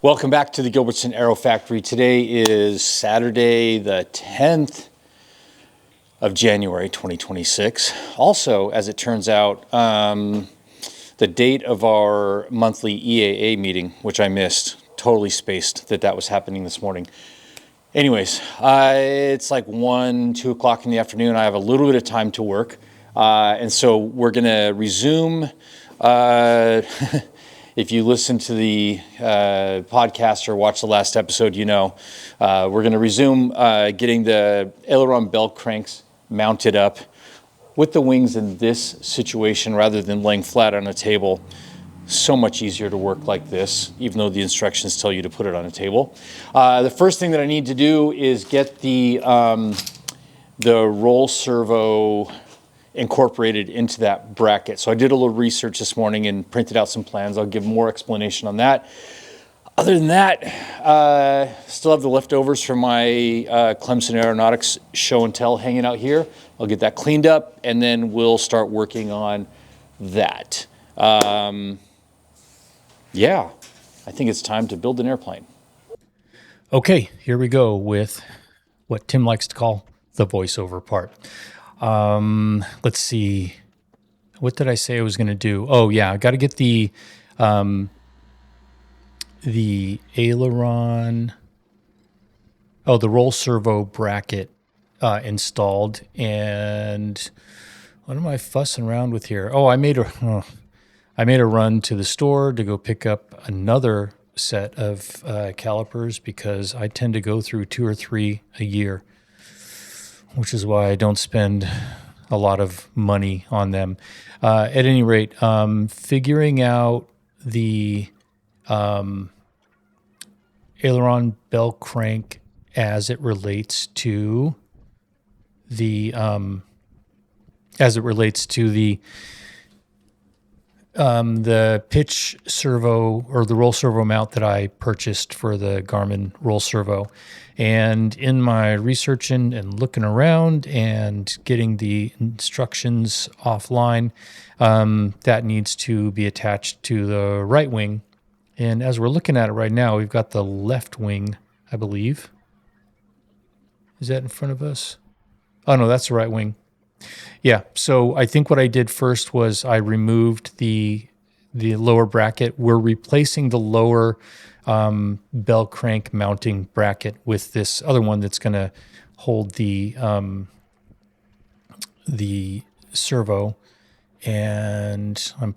Welcome back to the Gilbertson Aero Factory. Today is Saturday, the 10th of January, 2026. Also, as it turns out, the date of our monthly EAA meeting, which I missed, totally spaced that was happening this morning. Anyways, it's like 1, 2 o'clock in the afternoon. I have a little bit of time to work. And so we're going to resume. If you listen to the podcast or watch the last episode, you know we're going to resume getting the Aileron bell cranks mounted up with the wings in this situation rather than laying flat on a table. So much easier to work like this, even though the instructions tell you to put it on a table. The first thing that I need to do is get the roll servo incorporated into that bracket. So I did a little research this morning and printed out some plans. I'll give more explanation on that. Other than that, still have the leftovers from my Clemson Aeronautics show and tell hanging out here. I'll get that cleaned up and then we'll start working on that. Yeah, I think it's time to build an airplane. Okay, here we go with what Tim likes to call the voiceover part. Let's see. What did I say I was going to do? Oh yeah, I got to get the Aileron, the roll servo bracket installed. And what am I fussing around with here? Oh, I made a run to the store to go pick up another set of calipers because I tend to go through 2 or 3 a year, which is why I don't spend a lot of money on them. At any rate, figuring out the Aileron bell crank as it relates to the pitch servo or the roll servo mount that I purchased for the Garmin roll servo. And in my research and looking around and getting the instructions offline, that needs to be attached to the right wing. And as we're looking at it right now, we've got the left wing, I believe. Is that in front of us? Oh, no, that's the right wing. Yeah, so I think what I did first was I removed the lower bracket. We're replacing the lower bell crank mounting bracket with this other one that's going to hold the servo. And I'm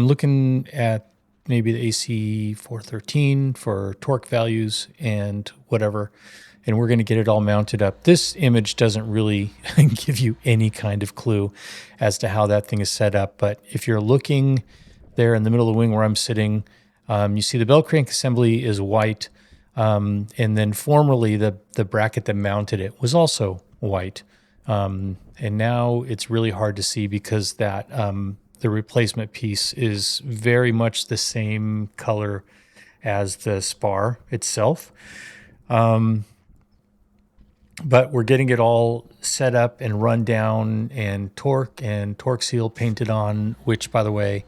looking at maybe the AC 413 for torque values and whatever. And we're going to get it all mounted up. This image doesn't really give you any kind of clue as to how that thing is set up. But if you're looking there in the middle of the wing where I'm sitting, you see the bell crank assembly is white. And then formerly the bracket that mounted it was also white. And now it's really hard to see because that the replacement piece is very much the same color as the spar itself. But we're getting it all set up and run down and torque seal painted on, which, by the way,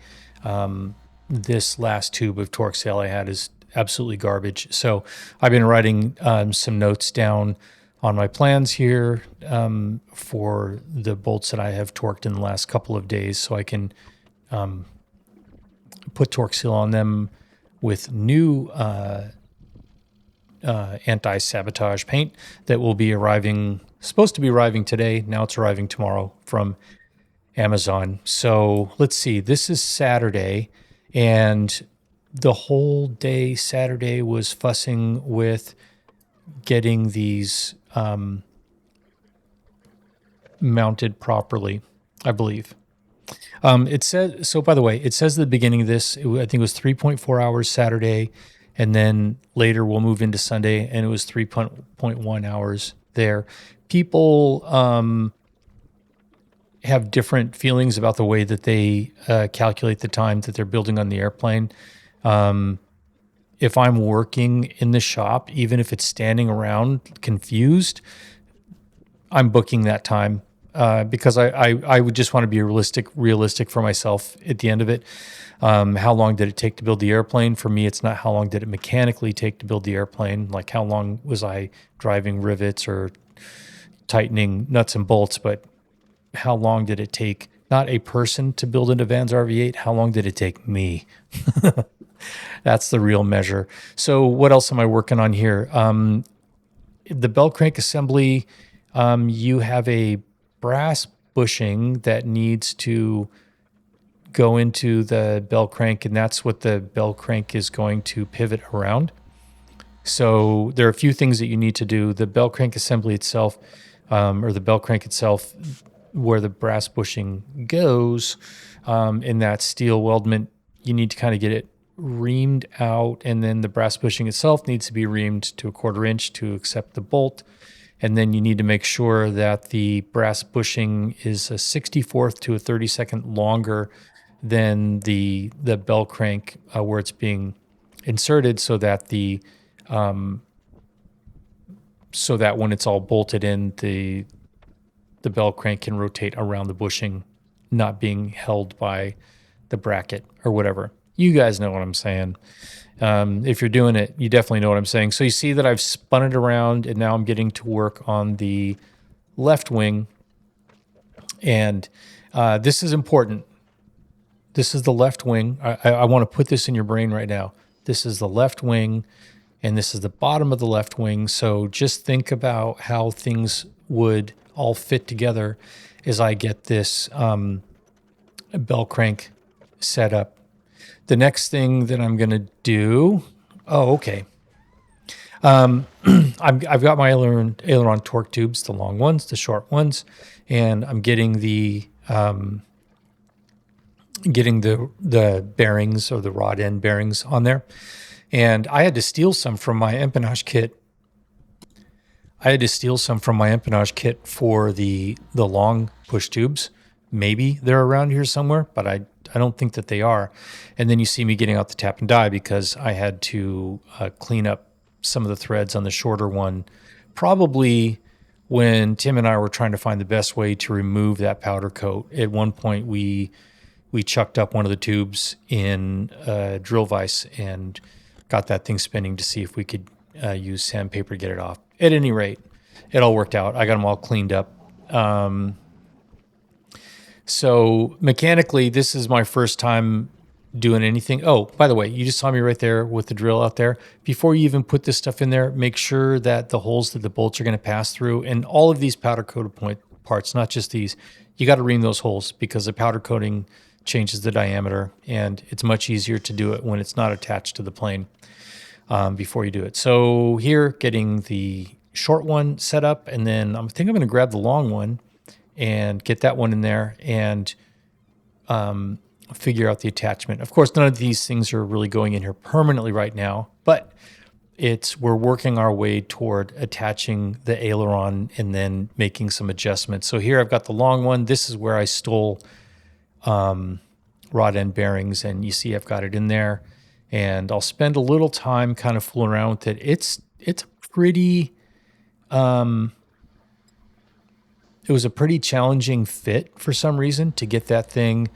this last tube of torque seal I had is absolutely garbage. So I've been writing some notes down on my plans here for the bolts that I have torqued in the last couple of days so I can put torque seal on them with new anti-sabotage paint that will be supposed to be arriving today. Now it's arriving tomorrow from Amazon. So let's see, this is Saturday, and the whole day Saturday was fussing with getting these mounted properly, I believe. It says, so by the way, it says at the beginning of this, I think it was 3.4 hours Saturday, and then later we'll move into Sunday, and it was 3.1 hours there. People have different feelings about the way that they calculate the time that they're building on the airplane. If I'm working in the shop, even if it's standing around confused, I'm booking that time. because I would just want to be realistic for myself at the end of it. How long did it take to build the airplane? For me, it's not how long did it mechanically take to build the airplane, like how long was I driving rivets or tightening nuts and bolts, but how long did it take not a person to build into Van's RV-8? How long did it take me? That's the real measure. So what else am I working on here? The bell crank assembly, you have a brass bushing that needs to go into the bell crank, and that's what the bell crank is going to pivot around. So there are a few things that you need to do. The bell crank assembly itself, or the bell crank itself, where the brass bushing goes, in that steel weldment, you need to kind of get it reamed out, and then the brass bushing itself needs to be reamed to 1/4 inch to accept the bolt. And then you need to make sure that the brass bushing is a 64th to a 32nd longer than the bell crank where it's being inserted, so that so that when it's all bolted in, the bell crank can rotate around the bushing, not being held by the bracket or whatever. You guys know what I'm saying. If you're doing it, you definitely know what I'm saying. So you see that I've spun it around, and now I'm getting to work on the left wing. And this is important. This is the left wing. I want to put this in your brain right now. This is the left wing, and this is the bottom of the left wing. So just think about how things would all fit together as I get this bell crank set up. The next thing that I'm going to do, okay. I've got my Aileron torque tubes, the long ones, the short ones, and I'm getting the bearings, or the rod end bearings on there. And I had to steal some from my empennage kit. For the long push tubes. Maybe they're around here somewhere, but I don't think that they are. And then you see me getting out the tap and die because I had to clean up some of the threads on the shorter one. Probably when Tim and I were trying to find the best way to remove that powder coat. At one point, we chucked up one of the tubes in a drill vise and got that thing spinning to see if we could use sandpaper to get it off. At any rate, it all worked out. I got them all cleaned up. So mechanically, this is my first time doing anything. Oh, by the way, you just saw me right there with the drill out there. Before you even put this stuff in there, make sure that the holes that the bolts are going to pass through, and all of these powder coated parts, not just these, you got to ream those holes because the powder coating changes the diameter, and it's much easier to do it when it's not attached to the plane before you do it. So here, getting the short one set up, and then I think I'm going to grab the long one and get that one in there and figure out the attachment. Of course, none of these things are really going in here permanently right now, but we're working our way toward attaching the aileron and then making some adjustments. So here I've got the long one. This is where I stole rod end bearings, and you see I've got it in there. And I'll spend a little time kind of fooling around with it. It's pretty. It was a pretty challenging fit for some reason to get that thing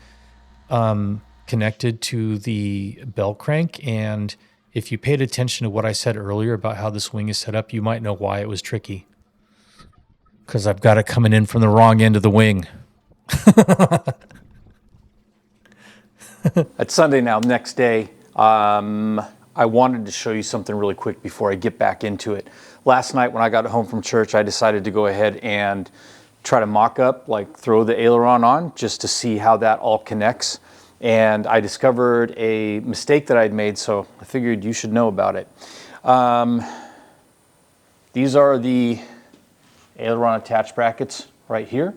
connected to the bell crank. And if you paid attention to what I said earlier about how this wing is set up, you might know why it was tricky. Because I've got it coming in from the wrong end of the wing. It's Sunday now, next day. I wanted to show you something really quick before I get back into it. Last night when I got home from church, I decided to go ahead and try to mock up, like throw the aileron on just to see how that all connects. And I discovered a mistake that I'd made, so I figured you should know about it. These are the aileron attach brackets right here.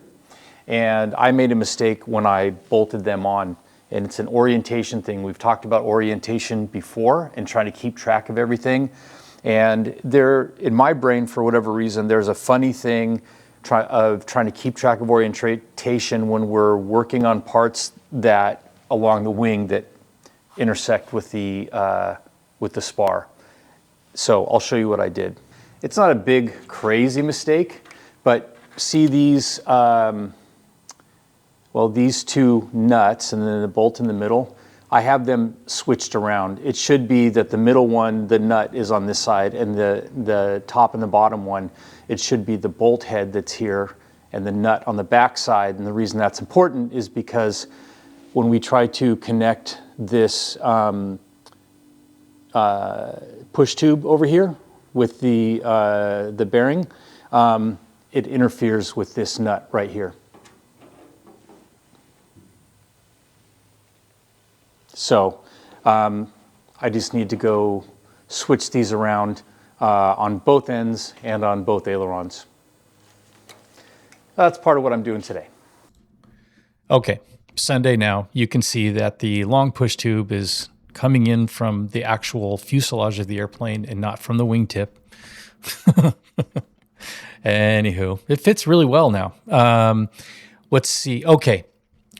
And I made a mistake when I bolted them on. And it's an orientation thing. We've talked about orientation before and trying to keep track of everything. And in my brain, for whatever reason, there's a funny thing of trying to keep track of orientation when we're working on parts that along the wing that intersect with the spar. So I'll show you what I did. It's not a big, crazy mistake, but see these, these two nuts and then the bolt in the middle, I have them switched around. It should be that the middle one, the nut is on this side, and the top and the bottom one, it should be the bolt head that's here and the nut on the back side. And the reason that's important is because when we try to connect this push tube over here with the bearing, it interferes with this nut right here. So I just need to go switch these around on both ends and on both ailerons. That's part of what I'm doing today. Okay, Sunday now, you can see that the long push tube is coming in from the actual fuselage of the airplane and not from the wingtip. Anywho, it fits really well now. Let's see. Okay,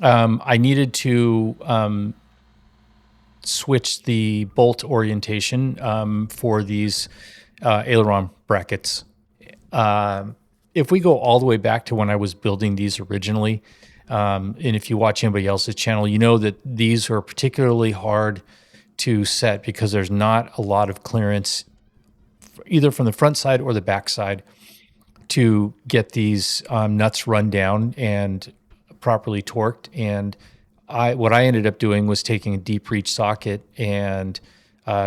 I needed to switch the bolt orientation for these aileron brackets. If we go all the way back to when I was building these originally, and if you watch anybody else's channel, you know that these are particularly hard to set because there's not a lot of clearance either from the front side or the back side to get these nuts run down and properly torqued. And what I ended up doing was taking a deep reach socket and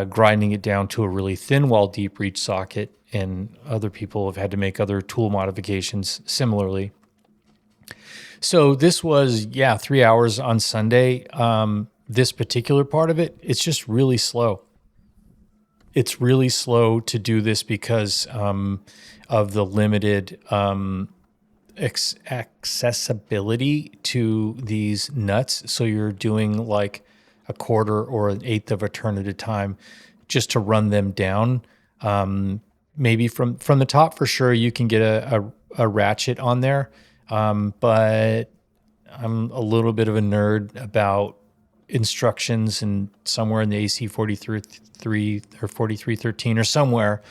grinding it down to a really thin wall deep reach socket. And other people have had to make other tool modifications similarly. So this was, 3 hours on Sunday. This particular part of it, it's just really slow. It's really slow to do this because of the limited accessibility to these nuts. So you're doing like a quarter or an eighth of a turn at a time just to run them down. Maybe from the top for sure, you can get a ratchet on there. But I'm a little bit of a nerd about instructions, and somewhere in the AC 43 or 4313 or somewhere,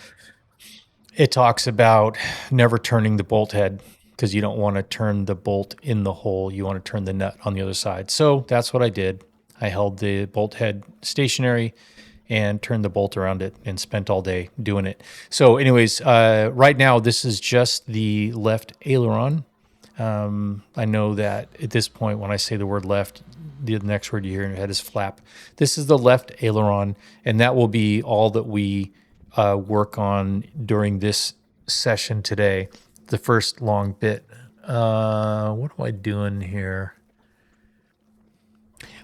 it talks about never turning the bolt head because you don't want to turn the bolt in the hole. You want to turn the nut on the other side. So that's what I did. I held the bolt head stationary and turned the bolt around it and spent all day doing it. So anyways, right now, this is just the left aileron. I know that at this point, when I say the word left, the next word you hear in your head is flap. This is the left aileron, and that will be all that we work on during this session today, the first long bit. What am I doing here?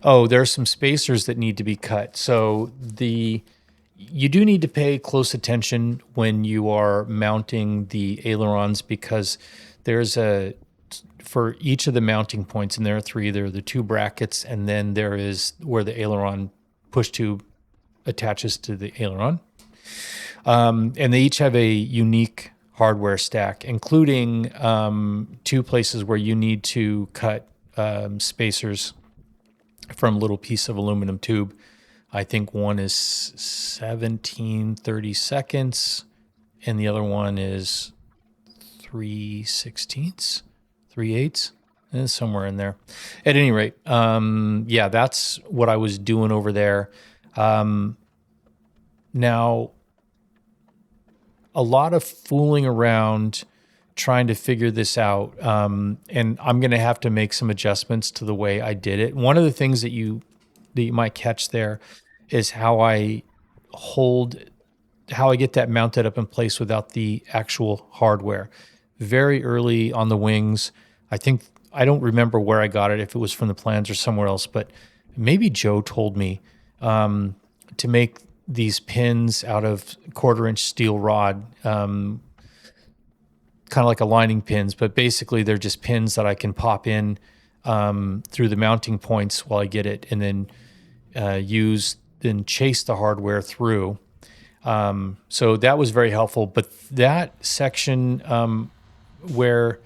Oh, there are some spacers that need to be cut. So you do need to pay close attention when you are mounting the ailerons because there's for each of the mounting points, and there are three. There are the two brackets, and then there is where the aileron push tube attaches to the aileron. And they each have a unique hardware stack, including two places where you need to cut spacers from a little piece of aluminum tube. I think one is 17/32, and the other one is 3/16, 3/8, and somewhere in there. At any rate, that's what I was doing over there. Now, a lot of fooling around trying to figure this out, and I'm going to have to make some adjustments to the way I did it. One of the things that you might catch there is how I get that mounted up in place without the actual hardware. Very early on the wings, I don't remember where I got it, if it was from the plans or somewhere else, but maybe Joe told me to make these pins out of 1/4-inch steel rod, kind of like aligning pins, but basically they're just pins that I can pop in through the mounting points while I get it, and then chase the hardware through. So that was very helpful. But that section where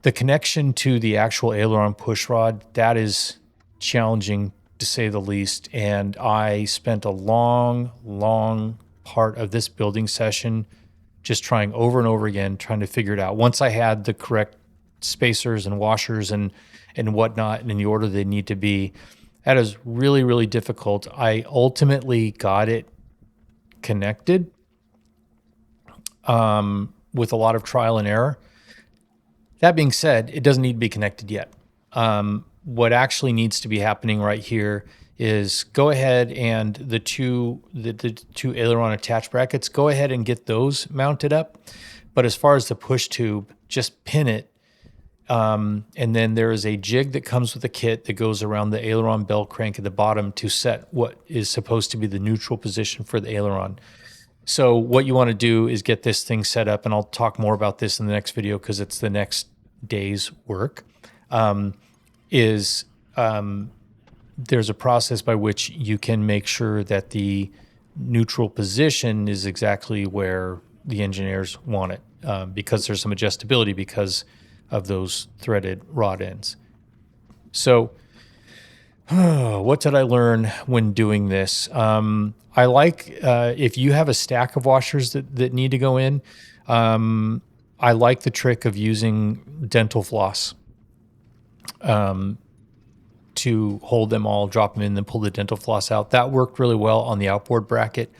the connection to the actual aileron push rod, that is challenging to say the least. And I spent a long part of this building session just trying over and over again, trying to figure it out. Once I had the correct spacers and washers and whatnot in the order they need to be, that is really, really difficult. I ultimately got it connected with a lot of trial and error. That being said, it doesn't need to be connected yet. What actually needs to be happening right here is go ahead and the two aileron attach brackets, go ahead and get those mounted up. But as far as the push tube, just pin it. And then there is a jig that comes with a kit that goes around the aileron bell crank at the bottom to set what is supposed to be the neutral position for the aileron. So what you want to do is get this thing set up, and I'll talk more about this in the next video because it's the next day's work. There's a process by which you can make sure that the neutral position is exactly where the engineers want it, because there's some adjustability because of those threaded rod ends. So what did I learn when doing this? I like, if you have a stack of washers that need to go in, I like the trick of using dental floss to hold them all, drop them in, then pull the dental floss out. That worked really well on the outboard bracket.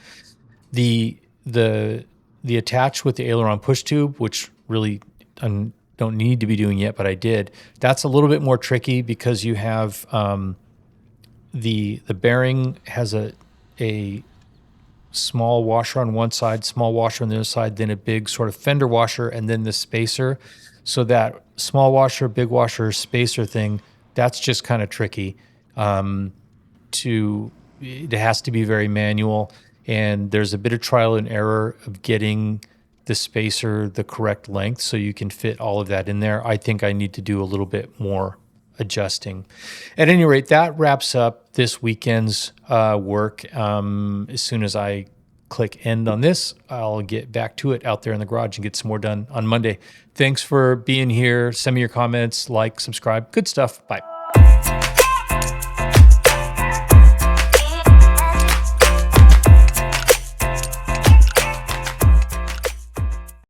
The attach with the aileron push tube, which really I don't need to be doing yet, but I did. That's a little bit more tricky because you have the bearing has a small washer on one side, small washer on the other side, then a big sort of fender washer, and then the spacer. So that small washer, big washer, spacer thing, that's just kind of tricky. It has to be very manual, and there's a bit of trial and error of getting the spacer the correct length so you can fit all of that in there. I think I need to do a little bit more adjusting. At any rate, that wraps up this weekend's work. As soon as I click end on this, I'll get back to it out there in the garage and get some more done on Monday. Thanks for being here. Send me your comments, like, subscribe. Good stuff. Bye.